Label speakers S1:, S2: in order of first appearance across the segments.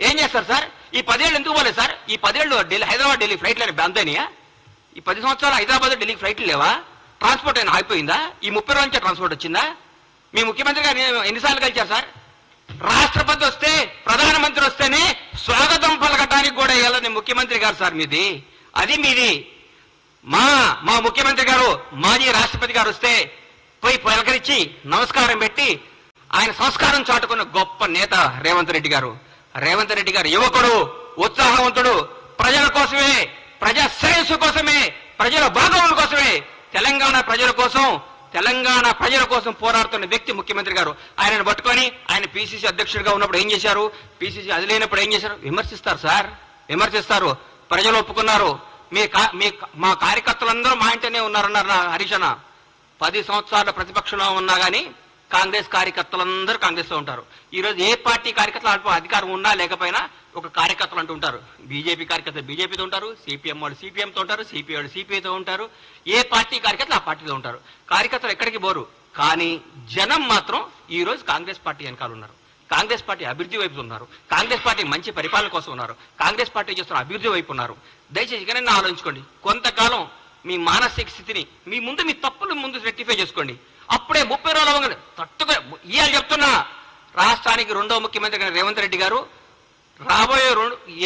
S1: ఏం చేస్తారు సార్? ఈ 10 ఏళ్ళు ఎందుకు పోలేదు సార్? ఈ 10 ఏళ్ళు హైదరాబాద్ ఢిల్లీ ఫ్లైట్లు అంతేనియా? ఈ 10 సంవత్సరాలు హైదరాబాద్ ఢిల్లీకి ఫ్లైట్లు లేవా? ట్రాన్స్పోర్ట్ అయినా ఆగిపోయిందా? ఈ 30 రోజుల నుంచి ట్రాన్స్పోర్ట్ వచ్చిందా? మీ ముఖ్యమంత్రి గారు ఎన్నిసార్లు కలిచారు సార్? రాష్ట్రపతి వస్తే, ప్రధానమంత్రి వస్తేనే స్వాగతం పలకటానికి కూడా వెళ్ళని ముఖ్యమంత్రి గారు సార్ మీది. అది మీది. మా ముఖ్యమంత్రి గారు, మాజీ రాష్ట్రపతి గారు వస్తే పోయి పలకరించి నమస్కారం పెట్టి ఆయన సంస్కారం చాటుకున్న గొప్ప నేత రేవంత్ రెడ్డి గారు. రేవంత్ రెడ్డి గారు యువకుడు, ఉత్సాహవంతుడు, ప్రజల కోసమే, ప్రజా శ్రేయస్సు కోసమే, ప్రజల భాగముల కోసమే, తెలంగాణ ప్రజల కోసం పోరాడుతున్న వ్యక్తి ముఖ్యమంత్రి గారు. ఆయనను పట్టుకొని ఆయన పిసిసి అధ్యక్షుడిగా ఉన్నప్పుడు ఏం చేశారు, పిసిసి అది లేనప్పుడు ఏం చేశారు? విమర్శిస్తారు సార్, విమర్శిస్తారు. ప్రజలు ఒప్పుకున్నారు. మా కార్యకర్తలందరూ మా ఇంటనే ఉన్నారన్నారు హరీష్ అన్న. 10 సంవత్సరాల ప్రతిపక్షంలో ఉన్నా కానీ కాంగ్రెస్ కార్యకర్తలందరూ కాంగ్రెస్లో ఉంటారు. ఈరోజు ఏ పార్టీ కార్యకర్తలు అధికారం ఉన్నా లేకపోయినా ఒక కార్యకర్తలు అంటూ ఉంటారు. బీజేపీ కార్యకర్తలు బీజేపీతో ఉంటారు, సిపిఎం వాళ్ళు సిపిఎంతో ఉంటారు, సిపిఐ వాళ్ళు సిపిఐతో ఉంటారు. ఏ పార్టీ కార్యకర్తలు ఆ పార్టీతో ఉంటారు. కార్యకర్తలు ఎక్కడికి పోరు. కానీ జనం మాత్రం ఈరోజు కాంగ్రెస్ పార్టీ వెనకాల ఉన్నారు. కాంగ్రెస్ పార్టీ అభివృద్ధి వైపు ఉన్నారు. కాంగ్రెస్ పార్టీ మంచి పరిపాలన కోసం ఉన్నారు. కాంగ్రెస్ పార్టీ చేస్తున్న అభివృద్ధి వైపు ఉన్నారు. దయచేసి ఇకనైనా ఆలోచించుకోండి. కొంతకాలం మీ మానసిక స్థితిని మీ తప్పులు ముందు రెక్టిఫై చేసుకోండి. అప్పుడే 30 రోజులు అవ్వగానే తట్టుగా ఇవాళ చెప్తున్నా, రాష్ట్రానికి 2వ ముఖ్యమంత్రి రేవంత్ రెడ్డి గారు రాబోయే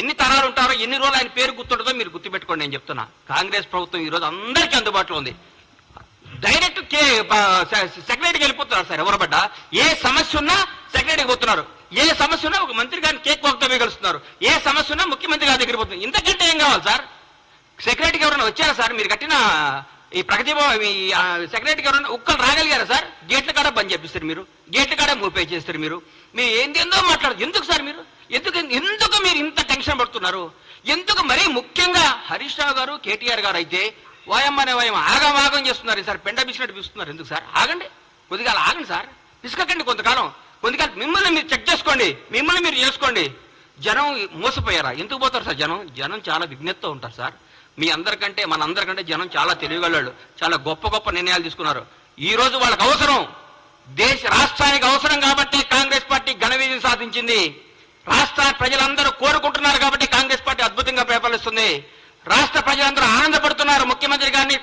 S1: ఎన్ని తరాలు ఉంటారో, ఎన్ని రోజులు ఆయన పేరు గుర్తుంటుందో మీరు గుర్తుపెట్టుకోండి. నేను చెప్తున్నా, కాంగ్రెస్ ప్రభుత్వం ఈరోజు అందరికీ అందుబాటులో ఉంది. డైరెక్ట్ సెక్రటరీకి వెళ్ళిపోతున్నారు సార్. ఎవరు పడ్డా ఏ సమస్య ఉన్నా సెక్రటరీకి పోతున్నారు. ఏ సమస్య ఉన్నా ఒక మంత్రి గారిని కేక్ వాక్తో కలుస్తున్నారు. ఏ సమస్య ఉన్నా ముఖ్యమంత్రి గారి దగ్గర పోతున్నారు. ఇంతకంటే ఏం కావాలి సార్? సెక్రటరీకి ఎవరైనా వచ్చారా సార్? మీరు కట్టిన ఈ ప్రగతి సెక్రటరీకి ఎవరైనా ఒక్కరు రాగలిగారా సార్? గేట్ల కాడ బంద్ చేపిస్తారు మీరు, గేట్ల కాడ మూపే చేస్తారు మీరు. మీరు ఏందో మాట్లాడదు. ఎందుకు సార్ మీరు ఎందుకు మీరు ఇంత టెన్షన్ పడుతున్నారు? ఎందుకు? మరీ ముఖ్యంగా హరీష్ రావు గారు, కేటీఆర్ గారు అయితే వాయమ్మనే వాయం ఆగం చేస్తున్నారు సార్. పెండ బిసినట్టు పిస్తున్నారు. ఎందుకు సార్? ఆగండి, కొద్దిగా ఆగండి సార్. పిసుకండి కొంతకాలం. మిమ్మల్ని మీరు చెక్ చేసుకోండి, మిమ్మల్ని మీరు చేసుకోండి. జనం మోసపోయారా? ఎందుకు పోతారు సార్? జనం చాలా విజ్ఞతతో ఉంటారు సార్. మీ అందరికంటే మనందరికంటే జనం చాలా తెలివిగలవాళ్ళు. చాలా గొప్ప నిర్ణయాలు తీసుకున్నారు. ఈ రోజు వాళ్ళకి అవసరం, రాష్ట్రానికి అవసరం కాబట్టి కాంగ్రెస్ పార్టీ ఘన విజయం సాధించింది. రాష్ట్ర ప్రజలందరూ కోరుకుంటున్నారు కాబట్టి కాంగ్రెస్ పార్టీ అద్భుతంగా పరిపాలిస్తుంది. రాష్ట్ర ప్రజలందరూ ఆనందపడుతున్నారు ముఖ్యమంత్రి గారిని,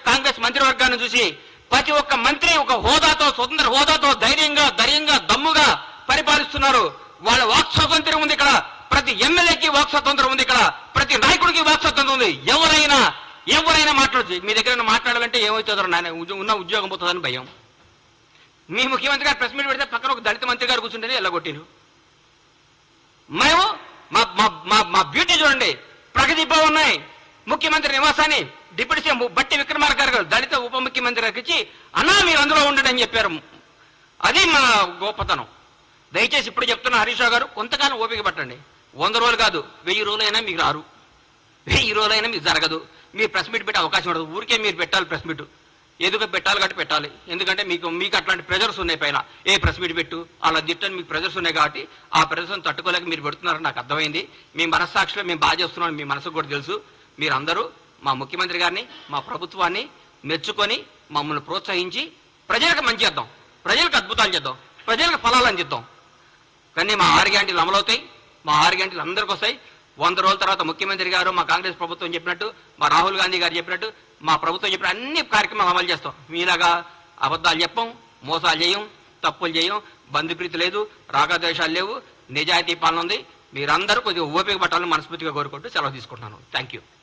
S1: కాంగ్రెస్ మంత్రివర్గాన్ని చూసి. ప్రతి ఒక్క మంత్రి ఒక హోదాతో, స్వతంత్ర హోదాతో ధైర్యంగా దమ్ముగా పరిపాలిస్తున్నారు. వాళ్ళ వాక్ స్వాతంత్ర్యం ఉంది ఇక్కడ. ప్రతి ఎమ్మెల్యేకి వాక్ స్వాతంత్రం ఉంది ఇక్కడ. ప్రతి నాయకుడికి వాక్ స్వాతంత్రం ఉంది. ఎవరైనా మాట్లాడచ్చు. మీ దగ్గర మాట్లాడాలంటే ఏమవుతుందో నాయన, ఉన్న ఉద్యోగం పోతుందని భయం. మీ ముఖ్యమంత్రి గారు ప్రెస్ మీట్ పెడితే పక్కన ఒక దళిత మంత్రి గారు కూర్చుంటేనే ఎల్లగొట్టిరు. మేము మా బ్యూటీ చూడండి. ప్రగతి భవన్ ఉన్నాయి. ముఖ్యమంత్రి నివాసాన్ని డిప్యూటీ సీఎం బట్టి విక్రమార్క గారు దళిత ఉప ముఖ్యమంత్రి గారికి ఇచ్చి, అన్నా మీరు అందులో ఉండండి అని చెప్పారు. అది మా గొప్పతనం. దయచేసి ఇప్పుడు చెప్తున్న హరీష్ రావు గారు, కొంతకాలం ఓపిక పట్టండి. 100 రోజులు కాదు, 1000 రోజులైనా మీకు రారు. 1000 రోజులైనా మీకు జరగదు. మీరు ప్రెస్ మీట్ పెట్టే అవకాశం ఉండదు. ఊరికే మీరు పెట్టాలి ప్రెస్ మీట్. ఎందుకు పెట్టాలి కాబట్టి పెట్టాలి. ఎందుకంటే మీకు అట్లాంటి ప్రెజర్స్ ఉన్నాయి పైన. ఏ ప్రెస్ మీట్ పెట్టు అలా తిట్టని మీకు ప్రెజర్స్ ఉన్నాయి కాబట్టి ఆ ప్రెజర్స్ని తట్టుకోలేక మీరు పెడుతున్నారని నాకు అర్థమైంది. మీ మనస్సాక్షిలో మేము బాగా చేస్తున్నాం, మీ మనసుకు కూడా తెలుసు. మీరందరూ మా ముఖ్యమంత్రి గారిని, మా ప్రభుత్వాన్ని మెచ్చుకొని మమ్మల్ని ప్రోత్సహించి ప్రజలకు మంచి చేద్దాం, ప్రజలకు అద్భుతాలు చేద్దాం, ప్రజలకు ఫలాలు అందిద్దాం. కానీ మా 6 గ్యారెంటీలు అమలవుతాయి. మా 6 గ్యారెంటీలు అందరికీ వస్తాయి. 100 రోజుల తర్వాత ముఖ్యమంత్రి గారు, మా కాంగ్రెస్ ప్రభుత్వం చెప్పినట్టు, మా రాహుల్ గాంధీ గారు చెప్పినట్టు, మా ప్రభుత్వం చెప్పిన అన్ని కార్యక్రమాలు అమలు చేస్తాం. మీలాగా అబద్ధాలు చెప్పం, మోసాలు చేయం, తప్పులు చేయం, బంధుప్రీతి లేదు, రాగద్వేషాలు లేవు, నిజాయితీ పాలన ఉంది. మీరందరూ కొద్దిగా ఓపిక పట్టాలని మనస్ఫూర్తిగా కోరుకుంటూ సెలవు తీసుకుంటున్నాను. Thank you.